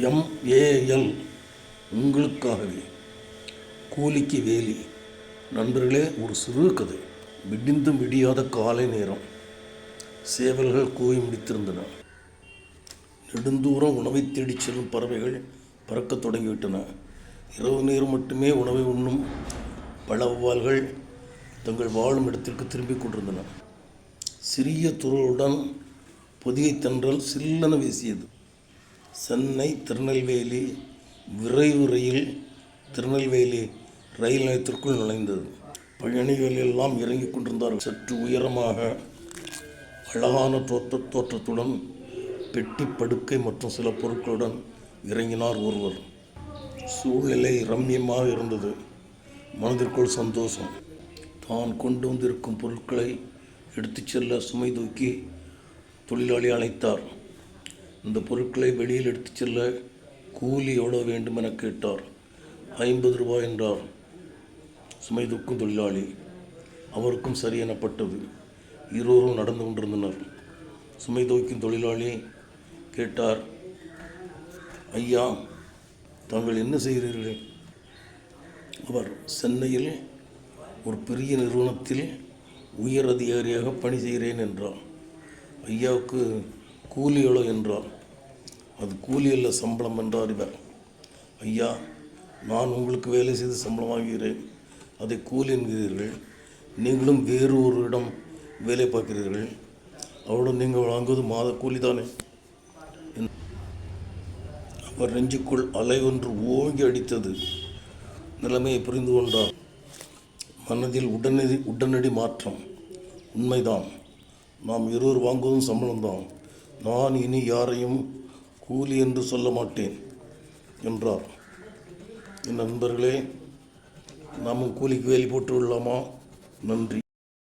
MAL உங்களுக்காகவே. கூலிக்கு வேலி. நண்பர்களே, ஒரு சிறு கதை. விடிந்தும் விடியாத காலை நேரம். சேவல்கள் கூவி முடித்திருந்தன. நெடுந்தூரம் உணவை தேடிச் செல்லும் பறவைகள் பறக்கத் தொடங்கிவிட்டன. இரவு நேரம் மட்டுமே உணவை உண்ணும் பழவவ்வால்கள் தங்கள் வாழும் இடத்திற்கு திரும்பிக் கொண்டிருந்தன. சிறிய துறளுடன் பொதிகை தென்றல் சில்லென வீசியது. சென்னை திருநெல்வேலி விரைவு ரயில் திருநெல்வேலி ரயில் நிலையத்திற்குள் நுழைந்தது. பயணிகள் எல்லாம் இறங்கிக் கொண்டிருந்தார்கள். சற்று உயரமாக அழகான தோற்றத்துடன் பெட்டி, படுக்கை மற்றும் சில பொருட்களுடன் இறங்கினார் ஒருவர். சூழ்நிலை ரம்மியமாக இருந்தது. மனதிற்குள் சந்தோஷம். தான் கொண்டு வந்திருக்கும் பொருட்களை எடுத்துச் செல்ல சுமை தூக்கி தொழிலாளி அழைத்தார். இந்த பொருட்களை வெளியில் எடுத்துச் செல்ல கூலி எவ்வளவு வேண்டும் என கேட்டார். 50 ரூபாய் என்றார் சுமை தூக்கும் தொழிலாளி. அவருக்கும் சரி எனப்பட்டது. இருவரும் நடந்து கொண்டிருந்தனர். சுமை தூக்கும் தொழிலாளி கேட்டார், ஐயா, தாங்கள் என்ன செய்கிறீர்கள்? அவர், சென்னையில் ஒரு பெரிய நிறுவனத்தில் உயர் அதிகாரியாக பணி செய்கிறேன் என்றார். ஐயாவுக்கு கூலி எவ்வளோ என்றார். அது கூலி அல்ல, சம்பளம் என்றார் இவர். ஐயா, நான் உங்களுக்கு வேலை செய்து சம்பளம் வாங்குகிறேன், அதை கூலி என்கிறீர்கள். நீங்களும் வேறு ஒரு இடம் வேலை பார்க்கிறீர்கள், அவருடன் நீங்கள் வாங்குவது மாத கூலி தானே? அவர் நெஞ்சுக்குள் அலை ஒன்று ஓங்கி அடித்தது. நிலைமையை புரிந்து கொண்டார். மனதில் உடனடி மாற்றம். உண்மைதான், நாம் இருவர் வாங்குவதும் சம்பளம்தான். நான் இனி யாரையும் கூலி என்று சொல்ல மாட்டேன் என்றார். என் நண்பர்களே, நாமும் கூலிக்கு வேலி போட்டு விடலாமா? நன்றி.